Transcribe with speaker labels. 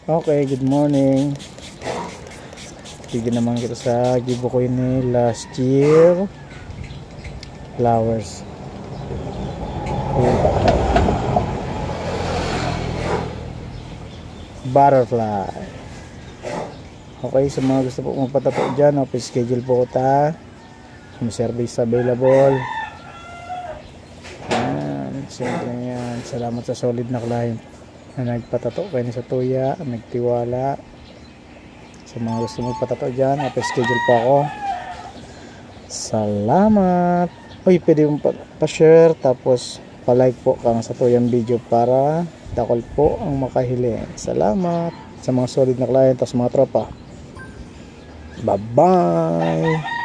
Speaker 1: Okay, good morning. Tignan naman kita sa giveaway ni last year flowers. Butterfly. Okay, sa mga gusto po magpatato dyan, okay, schedule po ko ta. May service available. Siyempre yan, salamat sa solid na client na nagpatato kayo sa tuya, nagtiwala. Sa mga gusto magpatato dyan, schedule po ako. Salamat. Uy, pwede mong pa-share tapos pa-like po kang sa tuyang video para takol po ang makahiling. Salamat sa mga solid na client at mga tropa. Bye bye.